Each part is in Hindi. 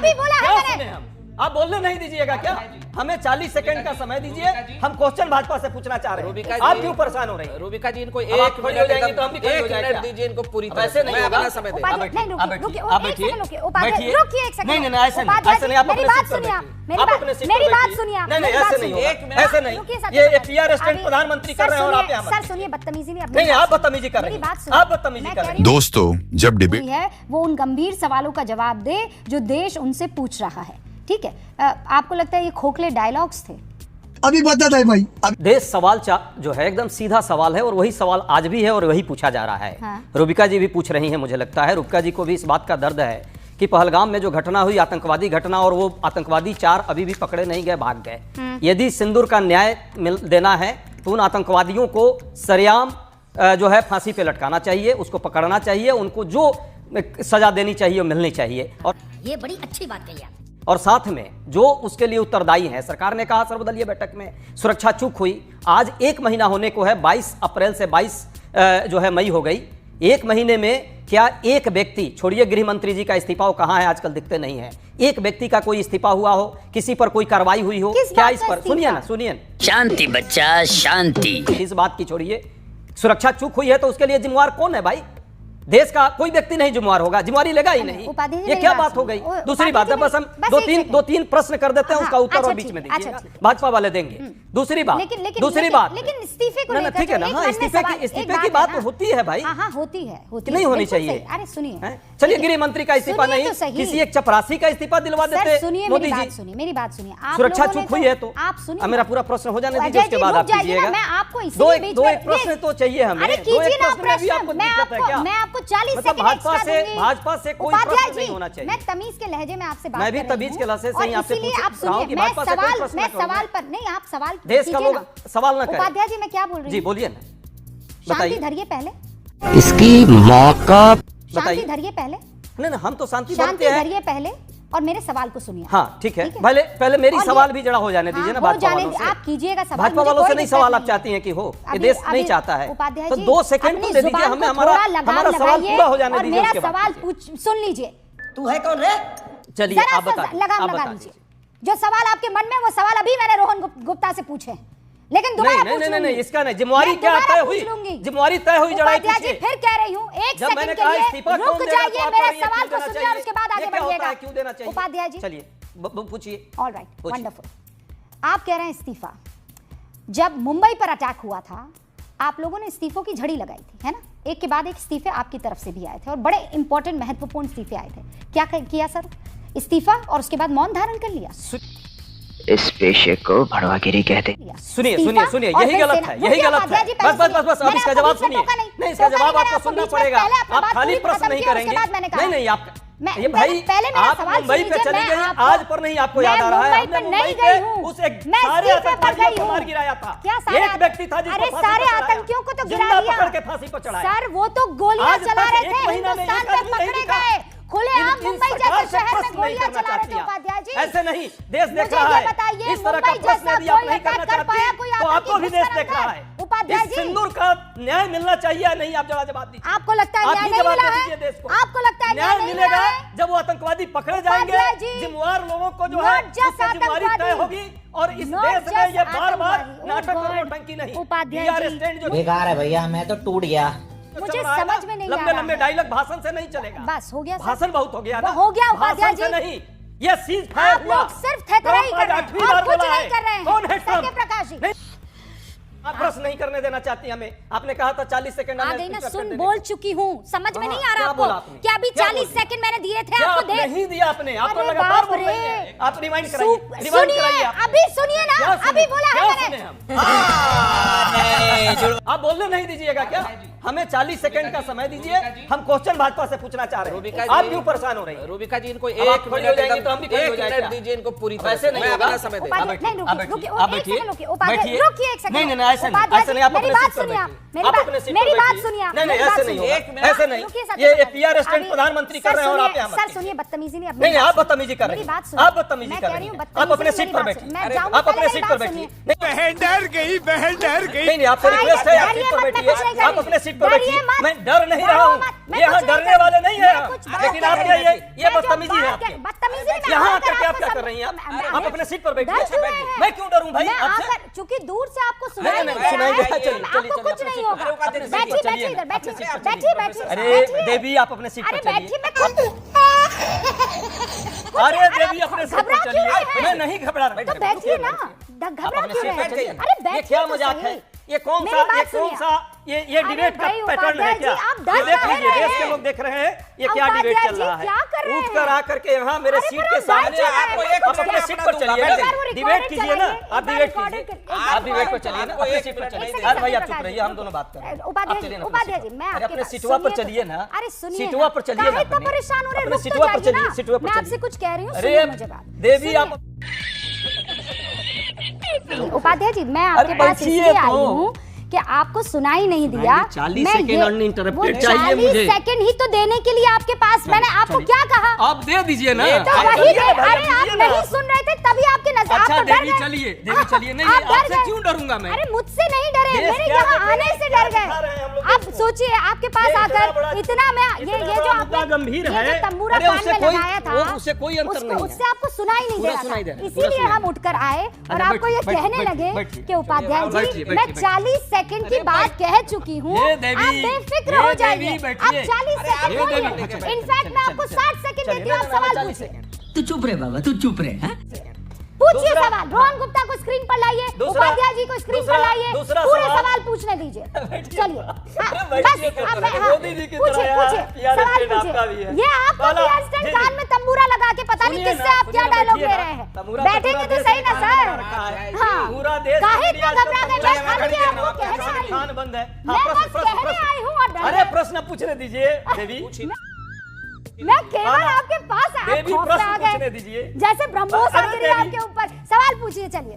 अभी बोला है मैंने। आप बोलने नहीं दीजिएगा क्या? हमें 40 सेकंड का समय दीजिए। हम क्वेश्चन भाजपा से पूछना चाह रहे हैं। आप क्यों परेशान हो रही हैं? रूबिका जी, इनको अब आप खड़ी हो जाएंगी तो हम भी खड़ी हो एक जाएंगे। मिनट दीजिए इनको पूरी तरह ऐसे से। नहीं मैं होगा। अपना समय देता हूं। नहीं, रुकिए, आप रुकिए, बैठिए, एक आप सेकंड बैठिए, रुकिए, उपाध्याय, बैठिए। रुकिए एक सेकंड। नहीं, नहीं, ऐसे नहीं, उपाध्याय ऐसे नहीं, आप मेरी अपने बात सीट पर सुनिए, बैठिए। मेरी आप बात अपने सीट मेरी पर बात बैठिए। सुनिए, नहीं, मेरी नहीं, बात ऐसे नहीं सुनिए। होगा, ऐसे नहीं। रुकिए सर, ये एफआईआर स्टैंड अभी- प्रधानमंत्री कर सर रहे हैं और आप सुनिए, यहाँ सर सुनिए, बदतमीजी नहीं, नहीं, आप बदतमीजी कर रहे मेरी हैं। बात सुनिए। आप बदतमीजी मैं कर कह रहे रही हैं। हूँ, दोस्तों जब डिबेट है वो उन गंभीर सवालों का जवाब दे जो देश उनसे पूछ रहा है। ठीक है, आपको लगता है ये खोखले डायलॉग्स थे? अभी बता है भाई। देश सवाल जो है एकदम सीधा सवाल है और वही सवाल आज भी है और वही पूछा जा रहा है। हाँ। रूबिका जी भी पूछ रही हैं, मुझे लगता है रूबिका जी को भी इस बात का दर्द है कि पहलगाम में जो घटना हुई, आतंकवादी घटना, और वो आतंकवादी 4 अभी भी पकड़े नहीं गए, भाग गए। यदि सिंदूर का न्याय देना है तो उन आतंकवादियों को सरेआम जो है फांसी पे लटकाना चाहिए, उसको पकड़ना चाहिए, उनको जो सजा देनी चाहिए वो मिलनी चाहिए। और ये बड़ी अच्छी बात कही आप। और साथ में जो उसके लिए उत्तरदायी है, सरकार ने कहा सर्वदलीय बैठक में सुरक्षा चूक हुई। आज 1 महीना होने को है, 22 अप्रैल से 22 जो है मई हो गई। 1 महीने में क्या एक व्यक्ति, छोड़िए गृह मंत्री जी का इस्तीफा, वो कहाँ है आजकल, दिखते नहीं है। एक व्यक्ति का कोई इस्तीफा हुआ हो, किसी पर कोई कार्रवाई हुई हो क्या? इस पर सुनिए ना, सुनिए। शांति बच्चा शांति। इस बात की छोड़िए, सुरक्षा चूक हुई है तो उसके लिए जिम्मेवार कौन है भाई? देश का कोई व्यक्ति नहीं जिम्मेवार होगा, जिम्मेवारी लेगा ही नहीं। ये क्या बात हो गई? दूसरी बात है, बस हम दो तीन प्रश्न कर देते हैं, उसका उत्तर और बीच में दीजिएगा, भाजपा वाले देंगे। दूसरी बात, लेकिन इस्तीफे को लेकर ठीक है ना, हाँ, इस्तीफे की बात होती है भाई, हाँ होती है, नहीं होनी चाहिए। अरे सुनिए, चलिए गृह मंत्री का इस्तीफा नहीं, किसी एक चपरासी का इस्तीफा दिलवा देते मोदी जी। मेरी बात सुनिए, सुरक्षा चूक हुई है तो आप सुनिए, मेरा पूरा प्रश्न हो जाने दीजिए, उसके बाद आप कीजिएगा। मैं आपको दो एक प्रश्न तो चाहिए हमें। अरे कीजिए ना प्रश्न, मैं आपको 40 सेकंड भाजपा से कोई प्रश्न नहीं होना चाहिए। मैं तमीज के लहजे में आपसे बात मैं भी तमीज के लहजे से ही आपसे पूछ रहा हूं कि मैं भाजपा से कोई प्रश्न मैं ना करूं। सवाल पर नहीं, आप सवाल देश का लोग सवाल ना करें। उपाध्याय जी, मैं क्या बोल रही जी हूँ? बोलिए ना, शांति बताइए। धरिए पहले, इसकी मौका शांति बताइए। धरिए पहले, नहीं हम तो शांति शांति बनते हैं। धरिए पहले और मेरे सवाल को सुनिए। हाँ ठीक है, पहले मेरी और सवाल ये- भी जड़ा हो जाने दीजिए ना हाँ, हो भाजपा जाने वालों से। आप कीजिएगा सवाल, भाजपा मुझे वालों कोई से नहीं दिक्कत सवाल आप नहीं। चाहती हैं कि हो, ये अभी- देश अभी नहीं चाहता है, उपाध्याय तो जी, 2 सेकंड अपनी तो दे दीजिए जुबान हमें, को थोड़ा हमारा लगाम सवाल लगाइए पूरा हो जाने और दीजिए, मेरा उसके बाद सवाल कीजिए। सुन लीजिए। तू है कौन रे? चलिए जरा आप सा बता लगाम लगा लीजिए। जो सवाल आपके मन में, वो सवाल अभी मैंने रोहन गुप्ता से पूछे, लेकिन दोबारा पूछ लूंगी। नहीं इसका नहीं, जिम्मेवारी मैं क्या दोबारा तय पूछ हुई? लूंगी। जिम्मेवारी तय हुई, जड़ाई उपाध्याय जी, पूछिए। फिर कह रही हूँ, एक जब मैंने सेकंड के कहा लिए इस्तीफा रुक कौन देगा, जाइए, तो आप मेरे कह रही हैं सवाल क्यों को देना सुनिए और चाहिए? उसके बाद आगे ये क्या होता बढ़िएगा। है, क्यों देना चाहिए? उपाध्याय जी, चलिए पूछिए। ऑलराइट, पूछिए। वंडरफुल। आप कह रहे हैं इस्तीफा। जब मुंबई पर अटैक हुआ था, आप लोगों ने इस्तीफों की झड़ी लगाई थी, है ना? एक के बाद एक इस्तीफे आपकी तरफ से भी आए थे और बड़े इंपॉर्टेंट महत्वपूर्ण इस्तीफे आए थे। क्या किया सर? इस्तीफा और उसके बाद मौन धारण कर लिया। इस पेशे को भड़वागिरी कहते हैं। सुनिए यही गलत है, यही गलत है। बस अब इसका जवाब सुनिए। नहीं, इसका जवाब आपको सुनना पड़ेगा। आप खाली प्रश्न नहीं करेंगे। नहीं आप ये भाई, आप मुंबई पे चली गई, आज पर नहीं आपको याद आ रहा है? हमने मुंबई पे उस एक सारे आतंकवादियों को मार गिराया था। एक व्यक्ति था जिसको फांसी पर सारे चढ़ाया। आतंकियों को तो गिरा जिंदा दिया, पकड़ के फांसी पर चढ़ाया। सर वो तो गोलियां आज चला तक रहे एक थे, महीना में हिंदुस्तान एक में आदमी नहीं पकड़े दिखा। गए, खुलेआम इन मुंबई सरकार जैसे से शहर में प्रश्न नहीं गोलियां करना चला रहे थे। चाहती उपाध्याय जी, ऐसे नहीं, देश देख मुझे रहा ये है। बताइए, इस तरह का मुंबई प्रश्न जैसा यदि आप कोई नहीं करना अटैक कर पाया चाहती कोई तो आपको आतंकी भी देश घुसकर देख रहा अंदर? है। उपाध्याय इस जी, सिंदूर का न्याय मिलना चाहिए या नहीं, आप जवाब दीजिए। आपको लगता है आप न्याय ही नहीं जवाब मिला दे है? दीजिए देश को। आपको लगता है न्याय नहीं मिलेगा मिला है? जब वो आतंकवादी पकड़े जाएंगे, उपाध्याय जी, जिम्मेवार लोगों को जो है not just उसकी जिम्मेवारी तय आतंकवादी, होगी। और इस not देश में just ये बार-बार आतंकवादी। नाटक Oh और God, नौटंकी नहीं। उपाध्याय PR जी, स्टैंड जो बेकार है भैया, मैं तो टूट गया। मुझे चल रहा है ना, समझ में नहीं आ लंबे रहा लंबे है। डायलॉग भाषण से नहीं चलेगा। बस हो गया सर। भाषण बहुत हो गया ना, हो गया उपाध्याय भाषण से जी। नहीं, ये सीज फायर आप लोग सिर्फ थेथराई कर रहे हैं और कुछ नहीं कर रहे हैं। कौन है सत्य प्रकाश जी, नहीं, आप प्रश्न नहीं करने देना चाहती हमें। आपने कहा था 40 सेकंड आ हमें गई ना, स्पीकर सुन करने बोल देंगे। चुकी हूँ, समझ में हाँ, नहीं आ रहा क्या आपको बोला आपने? कि अभी क्या 40 बोल दिया? सेकंड मैंने दिए थे क्या आपको आप दे नहीं दिया आपने? आप तो अरे लगातार बाप बोल रही रे। हैं। आप रिवाइंड कराइए, रिवाइंड कराइए सुनिए, आप। अभी सुनिए ना, क्या अभी सुने? बोला क्या है सुने मैंने। हम? आप बोलने नहीं दीजिएगा क्या? हमें 40 सेकंड का समय दीजिए। हम क्वेश्चन भाजपा से पूछना चाह रहे हैं। आप क्यों परेशान हो रही हैं? रूबिका जी, इनको अब आप एक खड़ी हो जाएंगी तो हम भी खड़ी हो एक जाएंगे। मिनट दीजिए इनको पूरी तरह ऐसे से। नहीं मैं होगा। अपना समय देता हूं। उपाध्याय, नहीं, रुकिए, आप रुकिए, बैठिए, एक सेकंड रुकिए, उपाध्याय, बैठिए। रुकिए एक सेकंड। नहीं, ऐसे नहीं आप अपने सीट पर बैठिए। आप अपने सीट पर मेरी बात बैठिए। सुनिए नहीं ऐसे नहीं होगा, ऐसे नहीं। ये पीआर असिस्टेंट प्रधानमंत्री कर रहे हो और आप यहाँ मत सर कीजिए। सुनिए, बदतमीजी नहीं, नहीं आप बदतमीजी कर रहे मेरी बात हैं, सुनिए। आप बदतमीजी मैं कर कह रहे रही हूँ, हैं। आप बदतमीजी अपने नहीं, सीट पर मेरी बात बैठिए, सुनिए। मैं जाऊंगी, आप अपने पहले सीट मेरी पर बात बैठिए। सुनिए। बहन डर गई, बहन डर गई। नहीं आप अपने रिक्वेस्ट है, आप सीट पर बैठिए, आप अपने सीट पर बैठिए। मैं डर नहीं रहा हूँ, यहाँ डरने वाले नहीं है, लेकिन आप ये बदतमीजी है आपकी। यहाँ आकर के आप क्या कर रही हैं? आप अपने सीट पर बैठिए। मैं क्यों डरूं भाई आपसे? चूंकि दूर से आपको सुनाई नहीं, नहीं नहीं, दे सुनाई रहा दे रहा है, है, चलिए, आपको चलिए, कुछ चलिए, नहीं अपने होगा। सीट पर चलिए, बैठिए, चलिए, बैठिए इधर, बैठिए, अपने सीट पर बैठिए, चलिए। बैठिए, अरे बैठिए। देवी आप अपने सीट अरे पर चलिए। बैठिए, मैं खुद अरे देवी अपने सीट घबरा पर क्यों रहे चलिए। हैं? मैं नहीं घबरा रहा। तो बैठिए ना, आप घबरा अपने क्यों सीट रहे पर हैं? चलिए। अरे ये बैठिए क्या तो मजाक है? सही। ये कौन मेरी सा बात ये कौन सुनिए। सा ये डिबेट का भाई, पैटर्न है उपाध्याय क्या? जी, आप ये डर देख रहे लीजिए, देश के हैं। लोग देख रहे हैं ये क्या उपाध्याय डिबेट चल जी, रहा है। क्या कर रहे उठ कर हैं? आकर के यहाँ मेरे अरे सीट फिर के हम बैठ सामने जाए, आप आपको अपने क्या सीट पर चलिए एक ना, बार वो डिबेट रिकॉर्डेड कीजिए ना, चलाइए, आप एक बार डिबेट रिकॉर्डेड कीजिए, एक बार आप डिबेट पर रिकॉर्डेड चलिए ना, चलाइए। अपने सीट पर एक चलिए। सेकंड, अरे भाई आप प्रकाश चुप रहिए, जी, हम दोनों बात कर रहे हैं। उपाध्याय आप चलिए जी, ना उपाध्याय अपने जी, मैं सीट पर। अरे आपके अपने पास सीटवा पर सुनिए चलिए तो- ना, अरे सुनिए सीटवा ना, पर चलिए ना काहे इतना अपने। परेशान हो रहे हैं? अपने रुक तो सीटवा पर जाइए चलिए, ना। सीटवा पर मैं आपसे चलिए। कुछ कह रही हूँ, अरे सुनिए मुझे बात। देवी आप उपाध्याय जी, मैं आपके पास बैठिए इसलिए तो। आई हूँ कि आपको सुनाई नहीं दिया। 40 मैं सेकंड ये- uninterrupted वो चाहिए 40 मुझे। सेकंड ही तो देने के लिए आपके पास, मैंने आपको चलिए। क्या कहा? आप दे दीजिए ना। तो आप वही चलिए दे, ना भाई, अरे आप दीजिए ना। नहीं सुन रहे थे तभी आपके नजर, आप अच्छा तो डर देवी गए। चलिए, देवी चलिए। नहीं आप डर आपसे गए। क्यों डरूंगा मैं? अरे मुझसे नहीं डरे, देश मेरे क्या यहाँ देख रहे आने हैं, से क्या डर दिखा रहे हैं हम गए। लोग अब देश को? सोचिए आपके पास ये इतना आकर बड़ा- इतना मैं इतना ये बड़ा जो मुद्दा आपने गंभीर ये है। जो तंबूरा अरे कान उससे में कोई- लगाया था, वो उससे कोई अंतर नहीं है। उससे आपको सुनाई नहीं दे पूरा रहा सुनाई दे था, रहा है, पूरा इसीलिए सुनाई हम दे उठकर आए और अच्छा, आपको ये बैठिए, कहने बैठिए, लगे बैठिए। कि उपाध्याय बैठिए, जी, बैठिए, मैं बैठिए। 40 सेकंड की अरे बात कह चुकी हूँ, ये आप देवी, बेफिक्र ये हो देवी, जाइए। अब बैठिए। 40 अरे आप सेकंड ये देवी, बोलिए। बैठिए, इनफैक्ट मैं आपको 60 सेकंड देती हूँ, आप सवाल पूछिए। तू चुप रहे बाबा, तू चुप रहे। हाँ? पूछिए दूसरा- सवाल। रोहन गुप्ता को स्क्रीन पर लाइए, दूसरा- उपाध्याय जी को स्क्रीन पर दूसरा- लाइए, दूसरा पूरे सवाल- सवाल पूछने दीजिए। चलिए हाँ, बैठिए बस तो अब जरा, हाँ, मोदी जी की पूछिए तरह पूछिए, यार, पीआर सवाल स्टैंड आपका भी पूछिए। है। ये आपको बोलो, पीआर स्टैंड जी, कान जी। में तंबूरा लगा के पता नहीं सुनिए किससे ना, आप क्या सुनिए, डायलॉग बैठिए ले ना। रहे हैं। तंबूरा बैठेंगे पूरा तो देश सही ना में खान सर। रखा है। हाँ, पूरा देश काहे में इतना आज घबरा गए? तंबूरा मैं लगा खड़ी के आपको आपके कहने सामने आई हूँ। खान बंद है। मैं हाँ, बस कहने आई हूँ और डर अरे गए। प्रश्न पूछने दीजिए देवी। मैं केवल हाँ, आपके पास आप देवी खौफ में प्रश्न आ गए। पूछने दीजिए। जैसे ब्रह्मोस आ अरे गिरी देवी। आपके ऊपर। सवाल पूछिए, चलिए।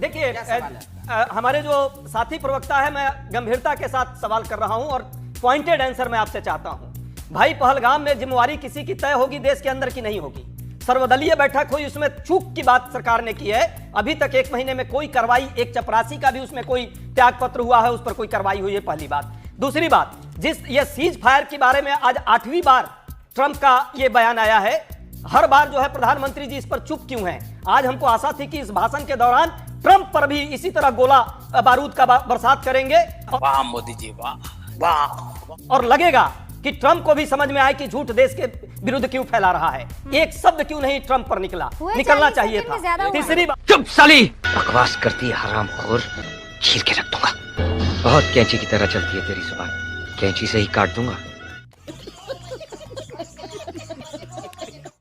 देखिए हमारे जो साथी प्रवक्ता है, मैं गंभीरता के साथ सवाल कर रहा हूं और पॉइंटेड आंसर मैं आपसे चाहता हूं। भाई पहलगाम में जिम्मेवारी किसी की तय होगी, देश के अंदर की नहीं होगी। सर्वदलीय बैठक हुई, उसमें चूक की बात सरकार ने की है। अभी तक 1 महीने में कोई कार्रवाई, एक चपरासी का भी उसमें कोई त्याग पत्र हुआ है, उस पर कोई कार्रवाई हुई है, पहली बात। दूसरी बात, जिस ये सीज फायर के बारे में आज 8वीं बार ट्रंप का ये बयान आया है। हर बार जो है प्रधानमंत्री जी इस पर चुप क्यों हैं? आज हमको आशा थी कि इस भाषण के दौरान ट्रंप पर भी इसी तरह गोला बारूद का बरसात करेंगे। वाह मोदी जी, वाह वाह। और लगेगा कि ट्रंप को भी समझ में आए कि झूठ देश के विरुद्ध क्यों फैला रहा है। एक शब्द क्यों नहीं ट्रंप पर निकलना 40 चाहिए सेकंड में ज्यादा था। हुआ। तीसरी बात, चुप साली, बकवास करती है हरामखोर, छील के रख दूंगा। बहुत कैंची की तरह चलती है तेरी जुबान, कैंची से ही काट दूंगा।